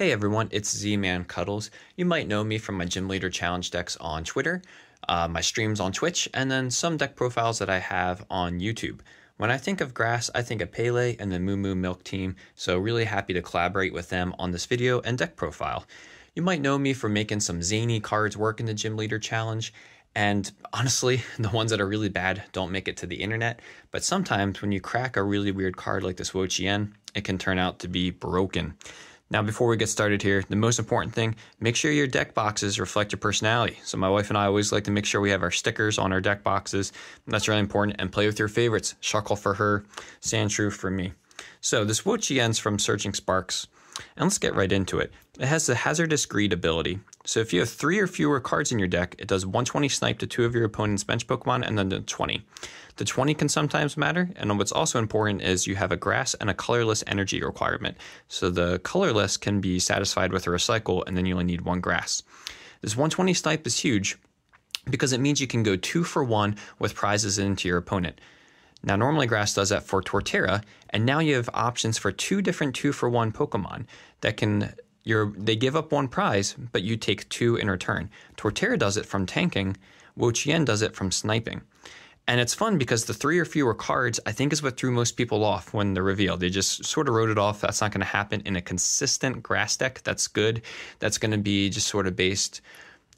Hey everyone, it's ZManCuddles. You might know me from my Gym Leader Challenge decks on Twitter, my streams on Twitch, and then some deck profiles that I have on YouTube. When I think of grass, I think of Pele and the Moo Moo Milk team, so really happy to collaborate with them on this video and deck profile. You might know me for making some zany cards work in the Gym Leader Challenge, and honestly, the ones that are really bad don't make it to the internet, but sometimes when you crack a really weird card like this Wo-Chien, it can turn out to be broken. Now, before we get started here, the most important thing, make sure your deck boxes reflect your personality. So my wife and I always like to make sure we have our stickers on our deck boxes. That's really important. And play with your favorites. Shuckle for her, Sandshrew for me. So this Wo-Chien's from Surging Sparks. And let's get right into it. It has the Hazardous Greed ability. So if you have 3 or fewer cards in your deck, it does 120 snipe to 2 of your opponent's bench Pokemon and then the 20. The 20 can sometimes matter, and what's also important is you have a grass and a colorless energy requirement. So the colorless can be satisfied with a recycle, and then you only need 1 grass. This 120 snipe is huge because it means you can go 2 for 1 with prizes into your opponent. Now, normally grass does that for Torterra, and now you have options for 2 different 2 for 1 Pokemon that can, they give up 1 prize, but you take 2 in return. Torterra does it from tanking, Wo-Chien does it from sniping. And it's fun because the 3 or fewer cards, I think, is what threw most people off when they're revealed. They just sort of wrote it off. That's not going to happen in a consistent grass deck. That's good. That's going to be just sort of based.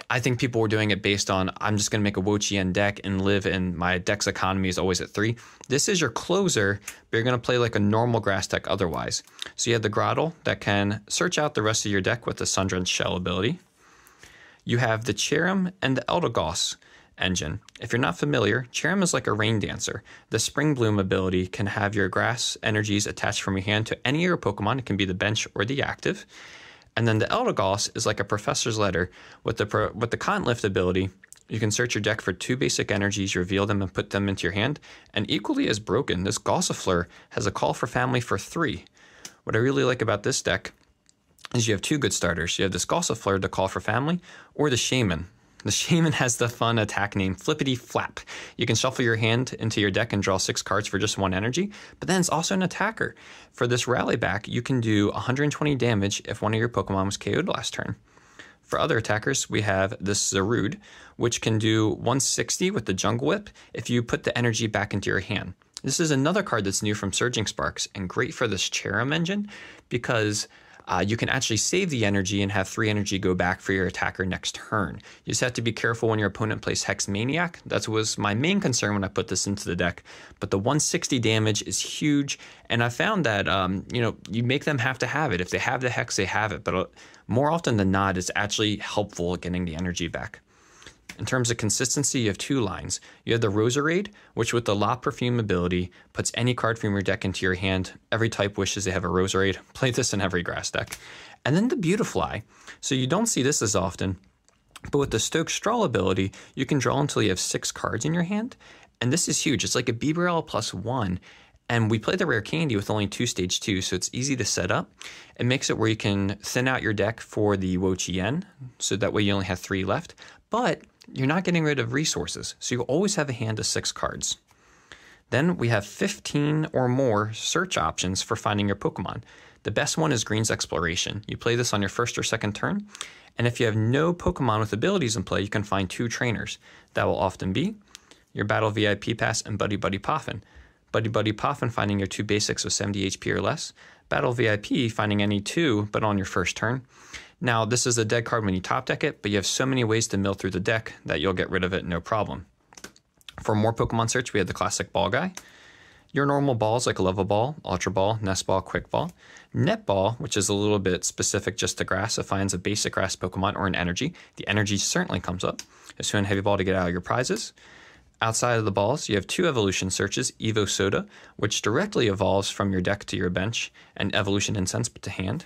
I think people were doing it based on, I'm just going to make a Wo-Chien deck and live in my deck's economy is always at 3. This is your closer, but you're going to play like a normal grass deck otherwise. So you have the Grottle that can search out the rest of your deck with the Sundrenched Shell ability. You have the Cherrim and the Eldegoss engine. If you're not familiar, Cherrim is like a rain dancer. The Spring Bloom ability can have your grass energies attached from your hand to any of your Pokemon. It can be the bench or the active. And then the Eldegoss is like a professor's letter. With the Con Lift ability, you can search your deck for 2 basic energies, reveal them, and put them into your hand. And equally as broken, this Gossifleur has a call for family for 3. What I really like about this deck is you have 2 good starters. You have this Gossifleur to call for family, or the Shaman. The Shaman has the fun attack name Flippity Flap. You can shuffle your hand into your deck and draw 6 cards for just 1 energy, but then it's also an attacker. For this Rally Back, you can do 120 damage if one of your Pokemon was KO'd last turn. For other attackers, we have this Zarude, which can do 160 with the Jungle Whip if you put the energy back into your hand. This is another card that's new from Surging Sparks and great for this Cherrim engine because you can actually save the energy and have 3 energy go back for your attacker next turn. You just have to be careful when your opponent plays Hex Maniac. That was my main concern when I put this into the deck. But the 160 damage is huge, and I found that you make them have to have it. If they have the Hex, they have it. But more often than not, it's actually helpful at getting the energy back. In terms of consistency, you have 2 lines. You have the Roserade, which with the La Perfume ability puts any card from your deck into your hand. Every type wishes they have a Roserade. Play this in every grass deck. And then the Beautifly. So you don't see this as often, but with the Stoke Straw ability, you can draw until you have 6 cards in your hand. And this is huge. It's like a Bibarel +1. And we play the Rare Candy with only 2 stage 2, so it's easy to set up. It makes it where you can thin out your deck for the Wo-Chien, so that way you only have 3 left. But you're not getting rid of resources, so you always have a hand of 6 cards. Then we have 15 or more search options for finding your Pokemon. The best one is Green's Exploration. You play this on your first or second turn, and if you have no Pokemon with abilities in play, you can find 2 trainers. That will often be your Battle VIP Pass and Buddy Buddy Poffin. Buddy Buddy Poffin finding your 2 basics with 70 HP or less. Battle VIP finding any 2, but on your first turn. Now, this is a dead card when you top deck it, but you have so many ways to mill through the deck that you'll get rid of it no problem. For more Pokemon search, we have the classic Ball Guy. Your normal balls like Level Ball, Ultra Ball, Nest Ball, Quick Ball. Net Ball, which is a little bit specific just to grass, it finds a basic grass Pokemon or an energy. The energy certainly comes up. It's Heavy Ball to get out of your prizes. Outside of the balls, you have 2 evolution searches, Evo Soda, which directly evolves from your deck to your bench, and Evolution Incense to hand.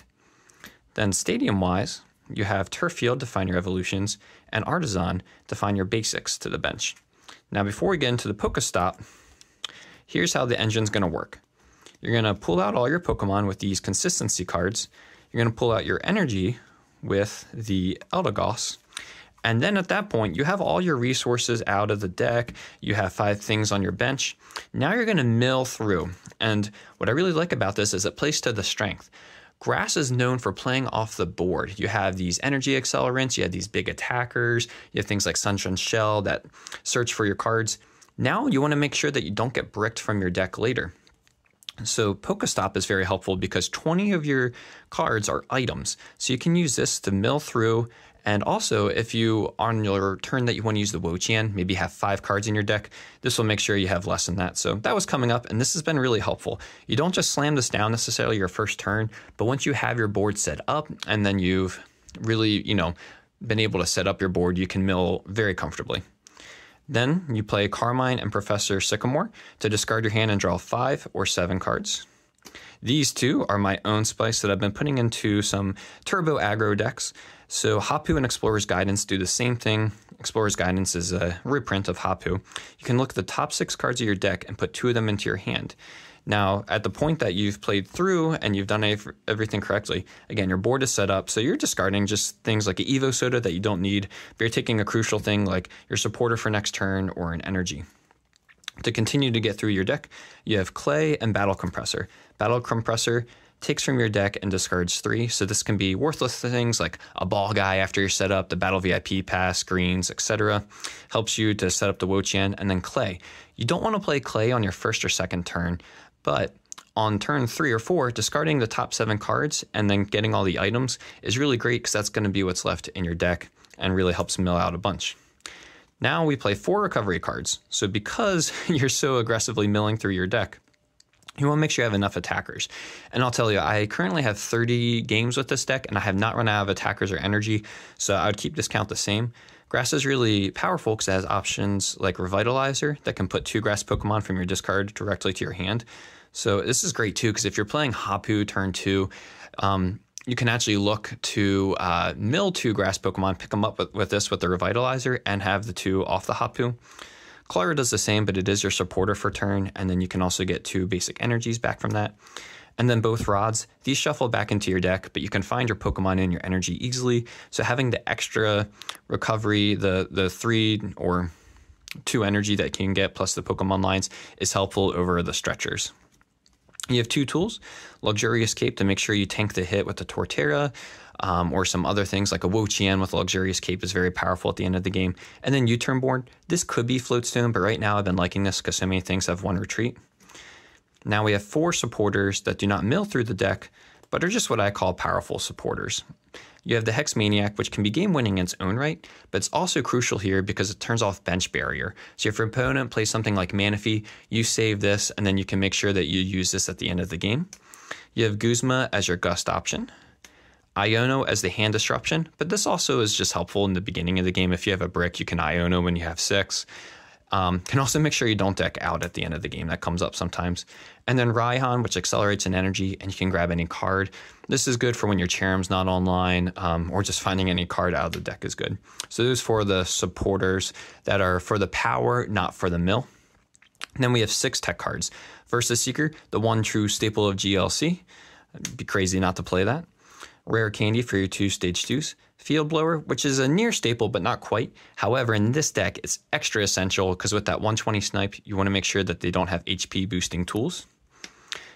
Then stadium-wise, you have Turf Field to find your evolutions, and Artisan to find your basics to the bench. Now, before we get into the Pokestop, here's how the engine's going to work. You're going to pull out all your Pokemon with these consistency cards. You're going to pull out your energy with the Eldegoss. And then at that point, you have all your resources out of the deck. You have 5 things on your bench. Now you're going to mill through. And what I really like about this is it plays to the strength. Grass is known for playing off the board. You have these energy accelerants, you have these big attackers, you have things like Sunshine's Shell that search for your cards. Now you want to make sure that you don't get bricked from your deck later. So Pokestop is very helpful because 20 of your cards are items. So you can use this to mill through. And also, if you, on your turn that you want to use the Wo-Chien, maybe have 5 cards in your deck, this will make sure you have less than that. So that was coming up, and this has been really helpful. You don't just slam this down necessarily your first turn, but once you have your board set up, and then you've really, been able to set up your board, you can mill very comfortably. Then you play Carmine and Professor Sycamore to discard your hand and draw 5 or 7 cards. These two are my own spice that I've been putting into some turbo aggro decks. So Hapu and Explorer's Guidance do the same thing. Explorer's Guidance is a reprint of Hapu. You can look at the top 6 cards of your deck and put 2 of them into your hand. Now, at the point that you've played through and you've done everything correctly, again, your board is set up, so you're discarding just things like an Evo Soda that you don't need, but you're taking a crucial thing like your supporter for next turn or an energy. To continue to get through your deck, you have Clay and Battle Compressor. Battle Compressor takes from your deck and discards 3, so this can be worthless things like a ball guy after you're set up, the Battle VIP pass, greens, etc. Helps you to set up the Wo-Chien, and then Clay. You don't want to play Clay on your first or second turn, but on turn 3 or 4, discarding the top 7 cards and then getting all the items is really great because that's going to be what's left in your deck and really helps mill out a bunch. Now we play 4 recovery cards. So because you're so aggressively milling through your deck, you want to make sure you have enough attackers. And I'll tell you, I currently have 30 games with this deck, and I have not run out of attackers or energy, so I would keep this count the same. Grass is really powerful because it has options like Revitalizer that can put 2 grass Pokemon from your discard directly to your hand. So this is great too, because if you're playing Hapu turn 2, you can actually look to mill 2 grass Pokemon, pick them up with this with the Revitalizer, and have the 2 off the Hapu. Clara does the same, but it is your supporter for turn, and then you can also get 2 basic energies back from that. And then both rods, these shuffle back into your deck, but you can find your Pokemon in your energy easily. So having the extra recovery, the 3 or 2 energy that you can get plus the Pokemon lines is helpful over the stretchers. You have 2 tools, Luxurious Cape to make sure you tank the hit with the Torterra, or some other things like a Wo-Chien with Luxurious Cape is very powerful at the end of the game. And then U-Turn Board, this could be Floatstone, but right now I've been liking this because so many things have 1 retreat. Now we have 4 supporters that do not mill through the deck, but are just what I call powerful supporters. You have the Hex Maniac, which can be game-winning in its own right, but it's also crucial here because it turns off bench barrier. So if your opponent plays something like Manaphy, you save this, and then you can make sure that you use this at the end of the game. You have Guzma as your gust option. Iono as the hand disruption, but this also is just helpful in the beginning of the game. If you have a brick, you can Iono when you have 6. Can also make sure you don't deck out at the end of the game. That comes up sometimes. And then Raihan, which accelerates in energy, and you can grab any card. This is good for when your Cherrim's not online, or just finding any card out of the deck is good. So those for the supporters that are for the power, not for the mill. And then we have 6 tech cards. Versus Seeker, the one true staple of GLC. It'd be crazy not to play that. Rare Candy for your 2 stage 2s. Field Blower, which is a near staple, but not quite. However, in this deck, it's extra essential because with that 120 snipe, you want to make sure that they don't have HP boosting tools.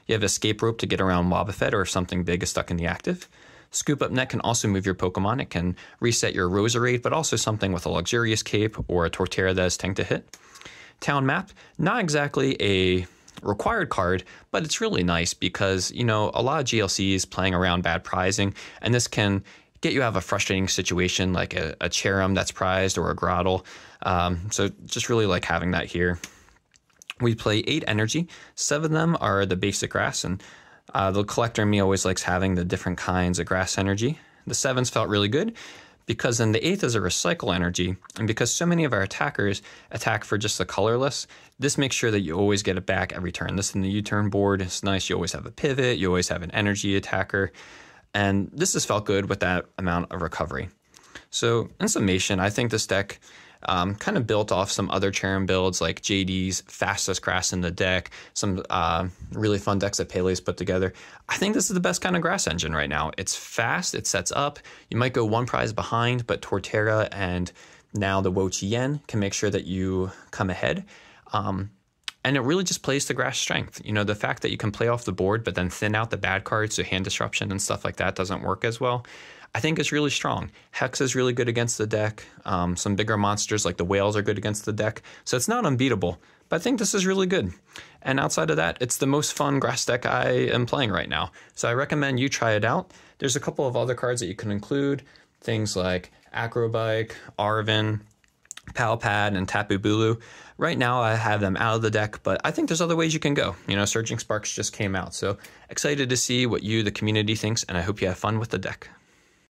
You have Escape Rope to get around Wobbuffet or if something big is stuck in the active. Scoop Up Net can also move your Pokemon. It can reset your Roserade, but also something with a Luxurious Cape or a Torterra that is tanked to hit. Town Map, not exactly a required card, but it's really nice because, a lot of GLC is playing around bad prizing, and this can get you out of a frustrating situation like a Cherrim that's prized or a Grottle. So just really like having that here. We play 8 energy. 7 of them are the basic grass, and the collector in me always likes having the different kinds of grass energy. The 7s felt really good because then the 8th is a recycle energy, and because so many of our attackers attack for just the colorless, this makes sure that you always get it back every turn. This in the U-turn board is nice. You always have a pivot. You always have an energy attacker. And this has felt good with that amount of recovery. So in summation, I think this deck kind of built off some other Cherrim builds like JD's fastest grass in the deck, some really fun decks that Pele's put together. I think this is the best kind of grass engine right now. It's fast, it sets up. You might go 1 prize behind, but Torterra and now the Wo-Chien can make sure that you come ahead. And it really just plays to Grass' strength. You know, the fact that you can play off the board, but then thin out the bad cards, so hand disruption and stuff like that doesn't work as well, I think is really strong. Hex is really good against the deck. Some bigger monsters like the whales are good against the deck. So it's not unbeatable, but I think this is really good. And outside of that, it's the most fun Grass deck I am playing right now. So I recommend you try it out. There's a couple of other cards that you can include, things like Acrobike, Arvin, Palpad, and Tapu Bulu. Right now I have them out of the deck, but I think there's other ways you can go. You know, Surging Sparks just came out, so excited to see what you, the community, thinks, and I hope you have fun with the deck.